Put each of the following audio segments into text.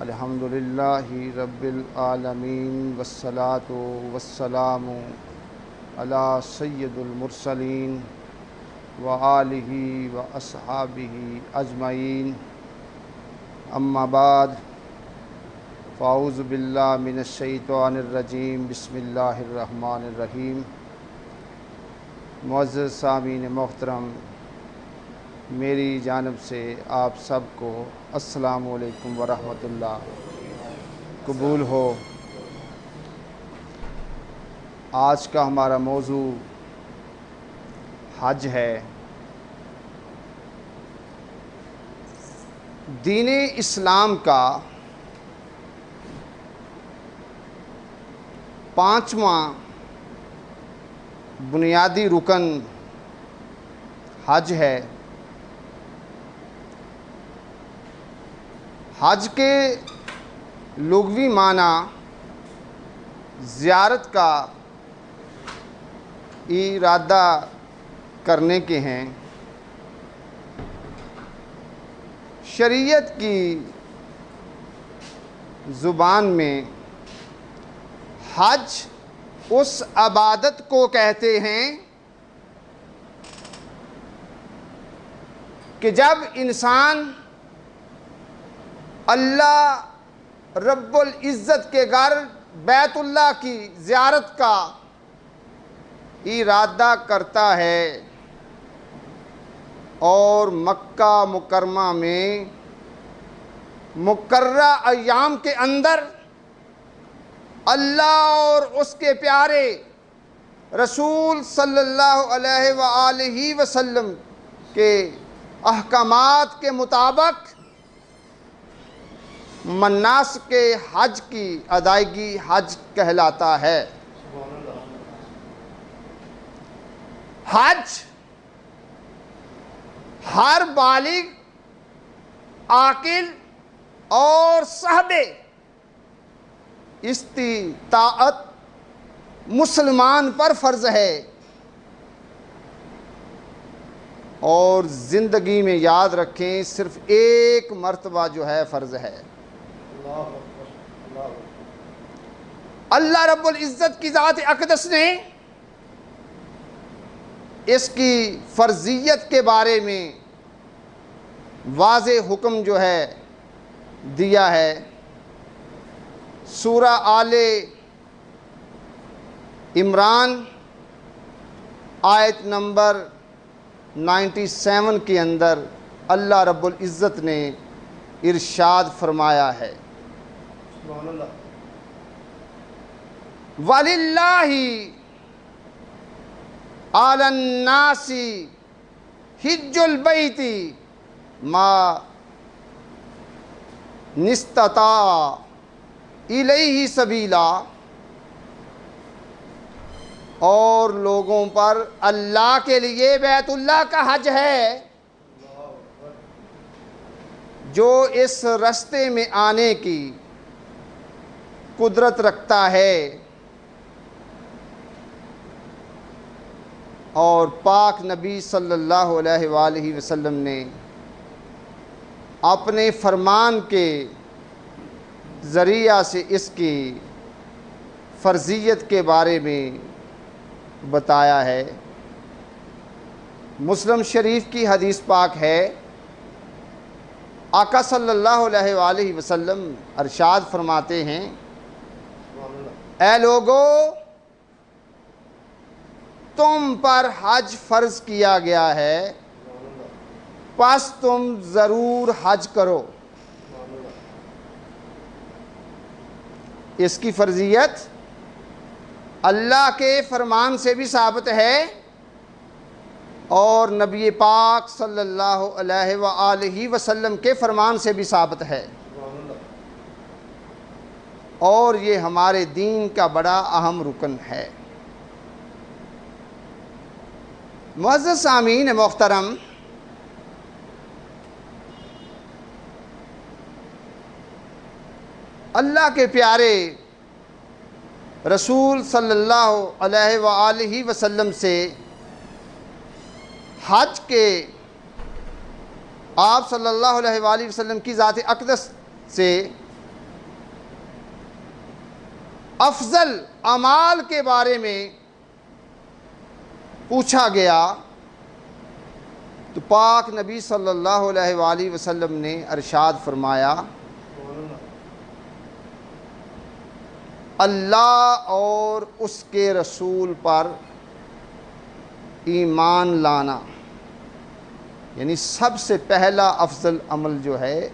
الحمدللہ رب العالمین والصلاة والسلام علی سید المرسلین وآلہ واصحابہ اجمعین، اما بعد فاعوذ باللہ من الشیطان الرجیم، بسم اللہ الرحمن الرحیم۔ معزز سامعین محترم، میری جانب سے آپ سب کو السلام علیکم ورحمۃ اللہ قبول ہو۔ آج کا ہمارا موضوع حج ہے۔ دین اسلام کا 5واں بنیادی رکن حج ہے۔ حج کے لغوی معنی زیارت کا ارادہ کرنے کے ہیں۔ شریعت کی زبان میں حج اس عبادت کو کہتے ہیں کہ جب انسان اللہ رب العزت کے گھر بیت اللہ کی زیارت کا ارادہ کرتا ہے اور مکہ مکرمہ میں مقررہ ایام کے اندر اللہ اور اس کے پیارے رسول صلی اللہ علیہ وآلہ وسلم کے احکامات کے مطابق مناسک حج کی ادائیگی حج کہلاتا ہے۔ حج ہر بالغ عاقل اور صاحب استطاعت مسلمان پر فرض ہے، اور زندگی میں یاد رکھیں صرف ایک مرتبہ جو ہے فرض ہے۔ اللہ رب العزت کی ذات اقدس نے اس کی فرضیت کے بارے میں واضح حکم جو ہے دیا ہے۔ سورہ آل عمران آیت نمبر 97 کے اندر اللہ رب العزت نے ارشاد فرمایا ہے، وَلِلَّهِ عَلَى النَّاسِ حِجُّ الْبَيْتِ مَا اسْتَطَاعَ إِلَيْهِ سَبِيلًا، اور لوگوں پر اللہ کے لیے بیت اللہ کا حج ہے جو اس راستے میں آنے کی قدرت رکھتا ہے۔ اور پاک نبی صلی اللہ علیہ وآلہ وسلم نے اپنے فرمان کے ذریعہ سے اس کی فرضیت کے بارے میں بتایا ہے۔ مسلم شریف کی حدیث پاک ہے، آقا صلی اللہ علیہ وآلہ وسلم ارشاد فرماتے ہیں، اے لوگو، تم پر حج فرض کیا گیا ہے، پس تم ضرور حج کرو۔ اس کی فرضیت اللہ کے فرمان سے بھی ثابت ہے اور نبی پاک صلی اللہ علیہ وآلہ وسلم کے فرمان سے بھی ثابت ہے، اور یہ ہمارے دین کا بڑا اہم رکن ہے۔ معزز سامعین محترم، اللہ کے پیارے رسول صلی اللہ علیہ وآلہ وسلم سے حج کے آپ صلی اللہ علیہ وآلہ وسلم کی ذات اقدس سے افضل اعمال کے بارے میں پوچھا گیا تو پاک نبی صلی اللہ علیہ وآلہ وسلم نے ارشاد فرمایا اللہ اور اس کے رسول پر ایمان لانا، یعنی سب سے پہلا افضل عمل جو ہے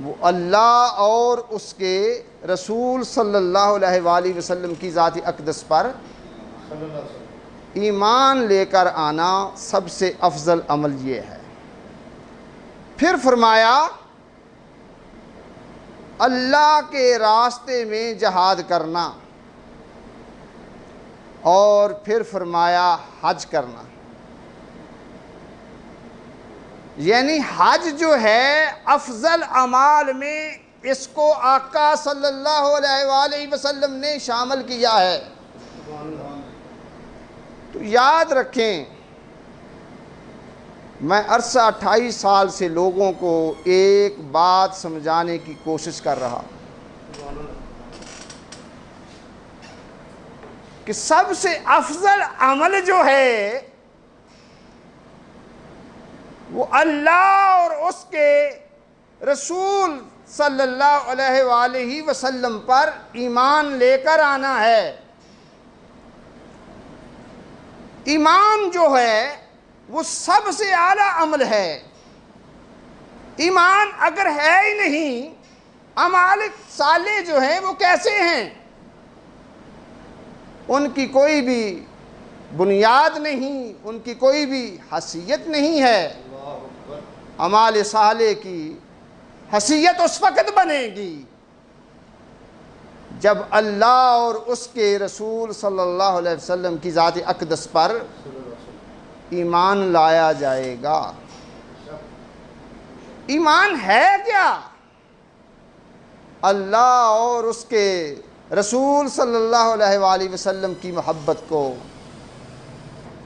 وہ اللہ اور اس کے رسول صلی اللہ علیہ وآلہ وسلم کی ذات اقدس پر ایمان لے کر آنا سب سے افضل عمل یہ ہے۔ پھر فرمایا اللہ کے راستے میں جہاد کرنا، اور پھر فرمایا حج کرنا۔ یعنی حج جو ہے افضل اعمال میں اس کو آقا صلی اللہ علیہ وآلہ وسلم نے شامل کیا ہے۔ تو یاد رکھیں، میں عرصہ 28 سال سے لوگوں کو ایک بات سمجھانے کی کوشش کر رہا کہ سب سے افضل عمل جو ہے وہ اللہ اور اس کے رسول صلی اللہ علیہ وآلہ وسلم پر ایمان لے کر آنا ہے۔ ایمان جو ہے وہ سب سے اعلیٰ عمل ہے۔ ایمان اگر ہے ہی نہیں، اعمال صالح جو ہیں وہ کیسے ہیں؟ ان کی کوئی بھی بنیاد نہیں، ان کی کوئی بھی حیثیت نہیں ہے۔ اعمال صالح کی حیثیت اس وقت بنے گی جب اللہ اور اس کے رسول صلی اللہ علیہ وسلم کی ذات اقدس پر ایمان لایا جائے گا۔ ایمان ہے کیا؟ اللہ اور اس کے رسول صلی اللہ علیہ وآلہ وسلم کی محبت کو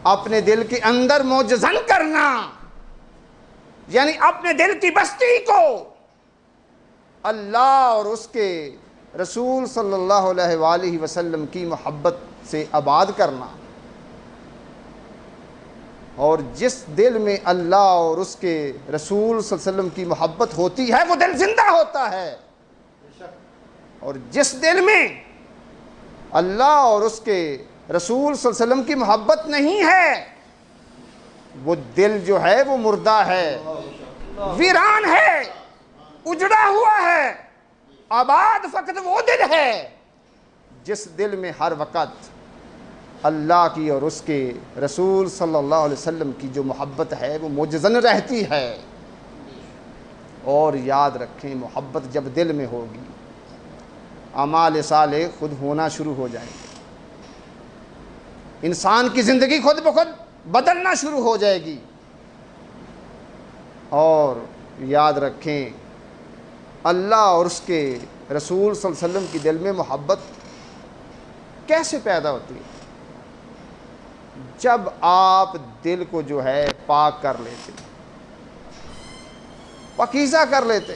اپنے دل کے اندر موجزن کرنا، یعنی اپنے دل کی بستی کو اللہ اور اس کے رسول صلی اللہ علیہ وآلہ وسلم کی محبت سے آباد کرنا۔ اور جس دل میں اللہ اور اس کے رسول صلی اللہ علیہ وسلم کی محبت ہوتی ہے وہ دل زندہ ہوتا ہے، اور جس دل میں اللہ اور اس کے رسول صلی اللہ علیہ وسلم کی محبت نہیں ہے وہ دل جو ہے وہ مردہ ہے، ویران ہے، اجڑا ہوا ہے۔ آباد فقط وہ دل ہے جس دل میں ہر وقت اللہ کی اور اس کے رسول صلی اللہ علیہ وسلم کی جو محبت ہے وہ موجزن رہتی ہے۔ اور یاد رکھیں، محبت جب دل میں ہوگی اعمال صالح خود ہونا شروع ہو جائیں گے، انسان کی زندگی خود بخود بدلنا شروع ہو جائے گی۔ اور یاد رکھیں، اللہ اور اس کے رسول صلی اللہ علیہ وسلم کی دل میں محبت کیسے پیدا ہوتی ہے؟ جب آپ دل کو جو ہے پاک کر لیتے، پاکیزہ کر لیتے،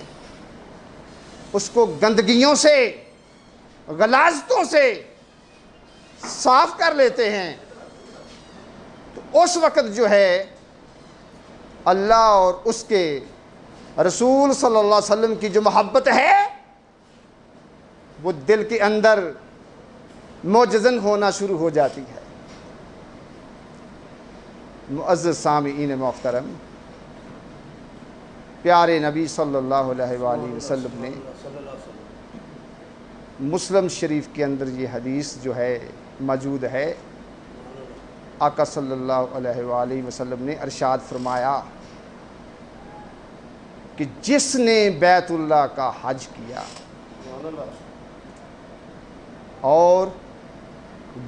اس کو گندگیوں سے، غلاظتوں سے صاف کر لیتے ہیں، تو اس وقت جو ہے اللہ اور اس کے رسول صلی اللہ علیہ وسلم کی جو محبت ہے وہ دل کے اندر موجزن ہونا شروع ہو جاتی ہے۔ معزز سامعین محترم، پیارے نبی صلی اللہ علیہ وآلہ وسلم نے مسلم شریف کے اندر یہ حدیث جو ہے موجود ہے، آقا صلی اللہ علیہ وآلہ وسلم نے ارشاد فرمایا کہ جس نے بیت اللہ کا حج کیا اور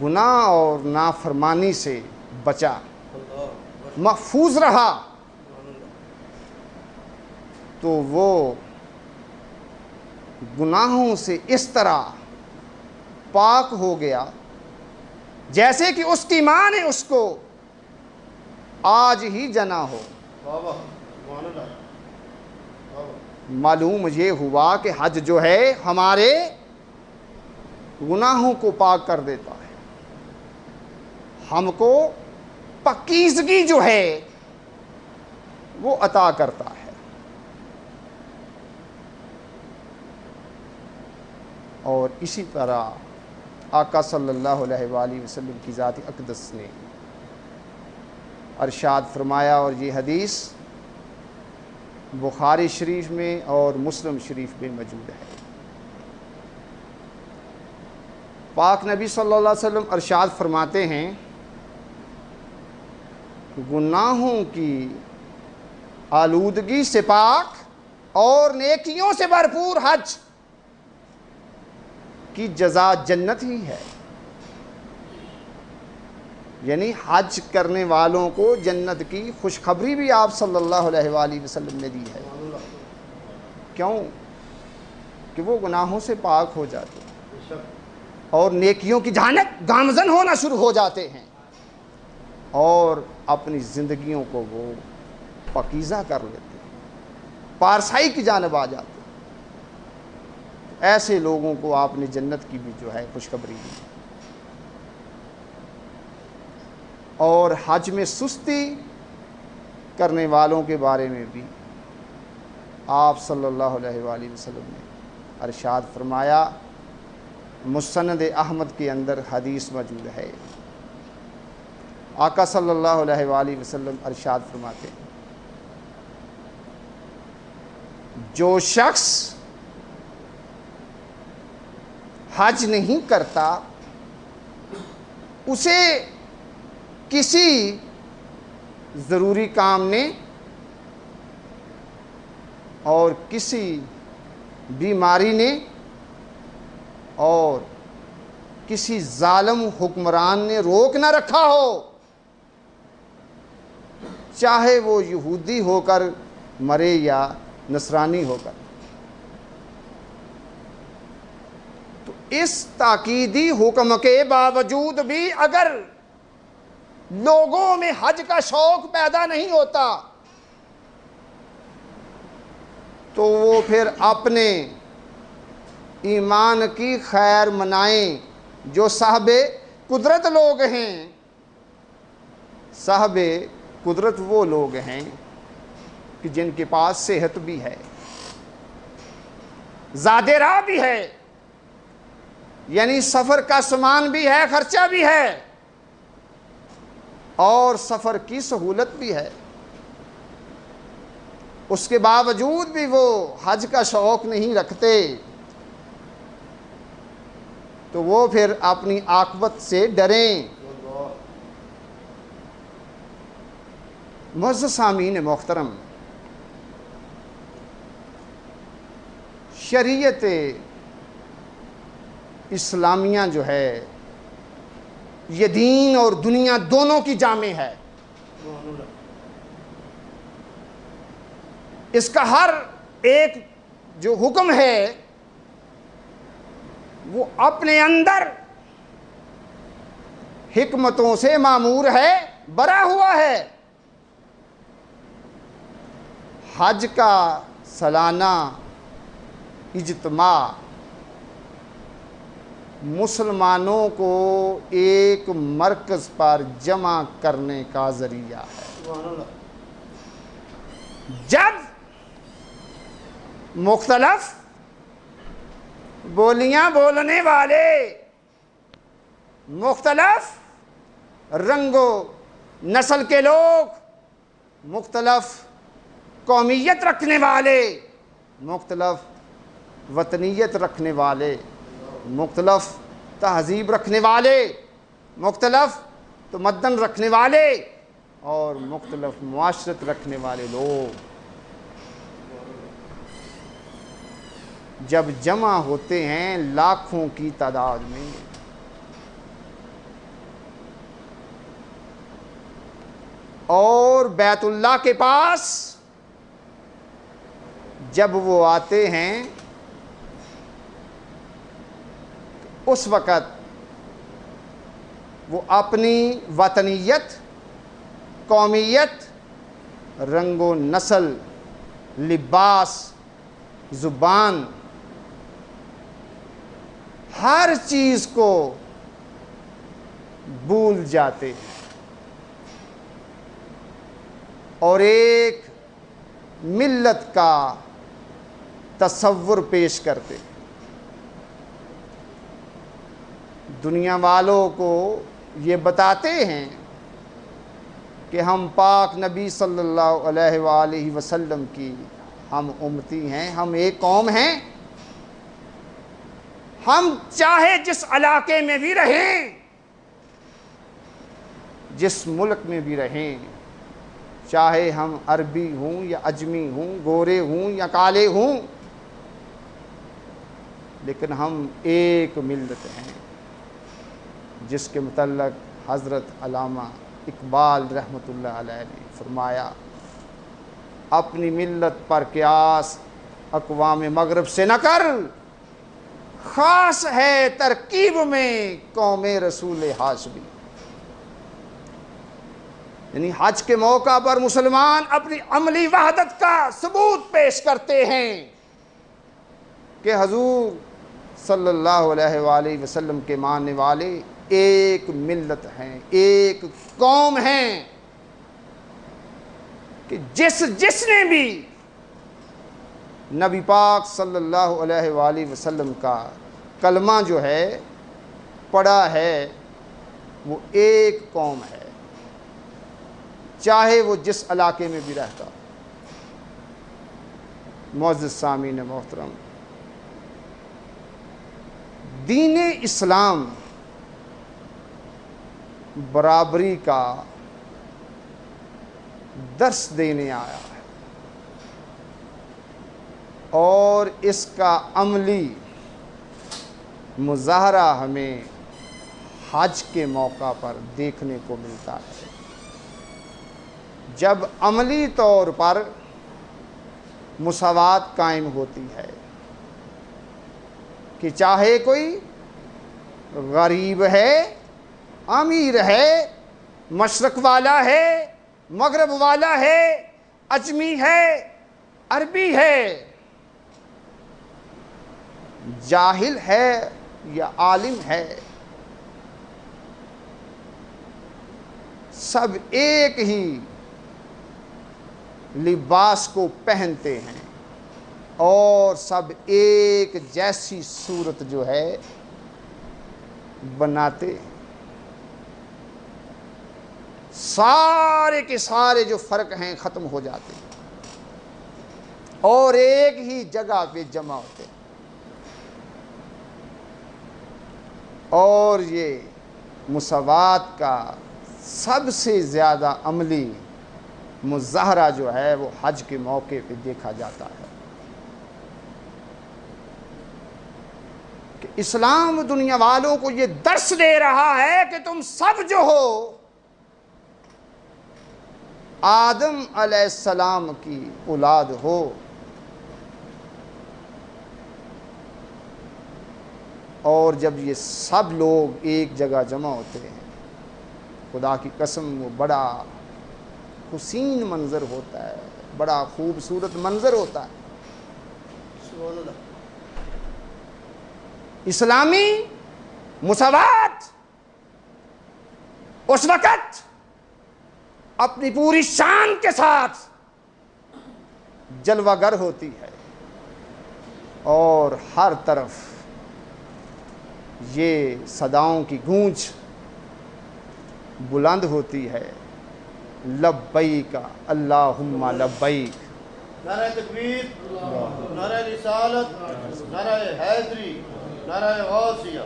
گناہ اور نافرمانی سے بچا، محفوظ رہا، تو وہ گناہوں سے اس طرح پاک ہو گیا جیسے کہ اس کی ماں نے اس کو آج ہی جنا ہو۔ معلوم یہ ہوا کہ حج جو ہے ہمارے گناہوں کو پاک کر دیتا ہے، ہم کو پاکیزگی جو ہے وہ عطا کرتا ہے۔ اور اسی طرح آقا صلی اللہ علیہ وآلہ وسلم کی ذات اقدس نے ارشاد فرمایا، اور یہ حدیث بخاری شریف میں اور مسلم شریف میں موجود ہے۔ پاک نبی صلی اللہ علیہ وسلم ارشاد فرماتے ہیں، گناہوں کی آلودگی سے پاک اور نیکیوں سے بھرپور حج کی جزا جنت ہی ہے۔ یعنی حج کرنے والوں کو جنت کی خوشخبری بھی آپ صلی اللہ علیہ وآلہ وسلم نے دی ہے۔ کیوں؟ کہ وہ گناہوں سے پاک ہو جاتے ہیں اور نیکیوں کی جانب گامزن ہونا شروع ہو جاتے ہیں اور اپنی زندگیوں کو وہ پاکیزہ کر لیتے ہیں، پارسائی کی جانب آ جاتے ہیں۔ ایسے لوگوں کو آپ نے جنت کی بھی جو ہے خوشخبری دی۔ اور حج میں سستی کرنے والوں کے بارے میں بھی آپ صلی اللہ علیہ وآلہ وسلم نے ارشاد فرمایا، مسند احمد کے اندر حدیث موجود ہے۔ آقا صلی اللہ علیہ وآلہ وسلم ارشاد فرماتے ہیں، جو شخص حج نہیں کرتا اسے کسی ضروری کام نے اور کسی بیماری نے اور کسی ظالم حکمران نے روک نہ رکھا ہو، چاہے وہ یہودی ہو کر مرے یا نصرانی ہو کر۔ تو اس تاکیدی حکم کے باوجود بھی اگر لوگوں میں حج کا شوق پیدا نہیں ہوتا تو وہ پھر اپنے ایمان کی خیر منائیں۔ جو صاحب قدرت لوگ ہیں، صاحب قدرت وہ لوگ ہیں کہ جن کے پاس صحت بھی ہے، زیادہ راہ بھی ہے، یعنی سفر کا سامان بھی ہے، خرچہ بھی ہے اور سفر کی سہولت بھی ہے، اس کے باوجود بھی وہ حج کا شوق نہیں رکھتے، تو وہ پھر اپنی عاقبت سے ڈریں۔ معزز سامعین محترم، شریعت اسلامیہ جو ہے یہ دین اور دنیا دونوں کی جامع ہے۔ اس کا ہر ایک جو حکم ہے وہ اپنے اندر حکمتوں سے معمور ہے، بھرا ہوا ہے۔ حج کا سالانہ اجتماع مسلمانوں کو ایک مرکز پر جمع کرنے کا ذریعہ ہے۔ جب مختلف بولیاں بولنے والے، مختلف رنگ و نسل کے لوگ، مختلف قومیت رکھنے والے، مختلف وطنیت رکھنے والے، مختلف تہذیب رکھنے والے، مختلف تمدن رکھنے والے اور مختلف معاشرت رکھنے والے لوگ جب جمع ہوتے ہیں لاکھوں کی تعداد میں، اور بیت اللہ کے پاس جب وہ آتے ہیں اس وقت وہ اپنی وطنیت، قومیت رنگ و نسل، لباس، زبان، ہر چیز کو بھول جاتے ہیں اور ایک ملت کا تصور پیش کرتے ہیں۔ دنیا والوں کو یہ بتاتے ہیں کہ ہم پاک نبی صلی اللہ علیہ وآلہ وسلم کی ہم امتی ہیں، ہم ایک قوم ہیں، ہم چاہے جس علاقے میں بھی رہیں، جس ملک میں بھی رہیں، چاہے ہم عربی ہوں یا عجمی ہوں، گورے ہوں یا کالے ہوں، لیکن ہم ایک ملت ہیں، جس کے متعلق حضرت علامہ اقبال رحمۃ اللہ علیہ نے فرمایا، اپنی ملت پر قیاس اقوام مغرب سے نہ کر، خاص ہے ترکیب میں قوم رسول ہاشمی۔ یعنی حج کے موقع پر مسلمان اپنی عملی وحدت کا ثبوت پیش کرتے ہیں کہ حضور صلی اللہ علیہ وآلہ وسلم کے ماننے والے ایک ملت ہیں، ایک قوم ہیں، کہ جس نے بھی نبی پاک صلی اللہ علیہ وآلہ وسلم کا کلمہ جو ہے پڑھا ہے، وہ ایک قوم ہے، چاہے وہ جس علاقے میں بھی رہتا۔ معزز سامعین محترم، دین اسلام برابری کا درس دینے آیا ہے اور اس کا عملی مظاہرہ ہمیں حج کے موقع پر دیکھنے کو ملتا ہے، جب عملی طور پر مساوات قائم ہوتی ہے کہ چاہے کوئی غریب ہے، امیر ہے، مشرق والا ہے، مغرب والا ہے، اجمی ہے، عربی ہے، جاہل ہے یا عالم ہے، سب ایک ہی لباس کو پہنتے ہیں اور سب ایک جیسی صورت جو ہے بناتے ہیں۔ سارے کے سارے جو فرق ہیں ختم ہو جاتے ہیں اور ایک ہی جگہ پہ جمع ہوتے ہیں، اور یہ مساوات کا سب سے زیادہ عملی مظاہرہ جو ہے وہ حج کے موقع پہ دیکھا جاتا ہے کہ اسلام دنیا والوں کو یہ درس دے رہا ہے کہ تم سب جو ہو آدم علیہ السلام کی اولاد ہو، اور جب یہ سب لوگ ایک جگہ جمع ہوتے ہیں، خدا کی قسم وہ بڑا حسین منظر ہوتا ہے، بڑا خوبصورت منظر ہوتا ہے۔ سبحان اللہ۔ اسلامی مساوات اس وقت اپنی پوری شان کے ساتھ جلوہ گر ہوتی ہے اور ہر طرف یہ صداؤں کی گونج بلند ہوتی ہے، لبیک اللہم لبیک، نعرہ تکبیر، نعرہ رسالت، نعرہ حیدری، نعرہ غوثیہ۔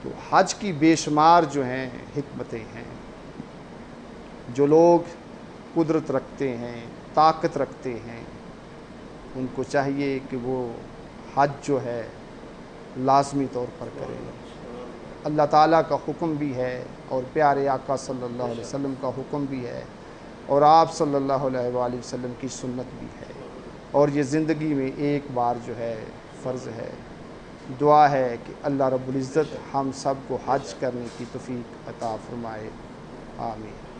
تو حج کی بے شمار جو ہیں حکمتیں ہیں۔ جو لوگ قدرت رکھتے ہیں، طاقت رکھتے ہیں، ان کو چاہیے کہ وہ حج جو ہے لازمی طور پر کریں۔ اللہ تعالیٰ کا حکم بھی ہے اور پیارے آقا صلی اللہ علیہ وسلم کا حکم بھی ہے اور آپ صلی اللہ علیہ وآلہ وسلم کی سنت بھی ہے، اور یہ زندگی میں ایک بار جو ہے فرض ہے۔ دعا ہے کہ اللہ رب العزت ہم سب کو حج کرنے کی توفیق عطا فرمائے، آمین۔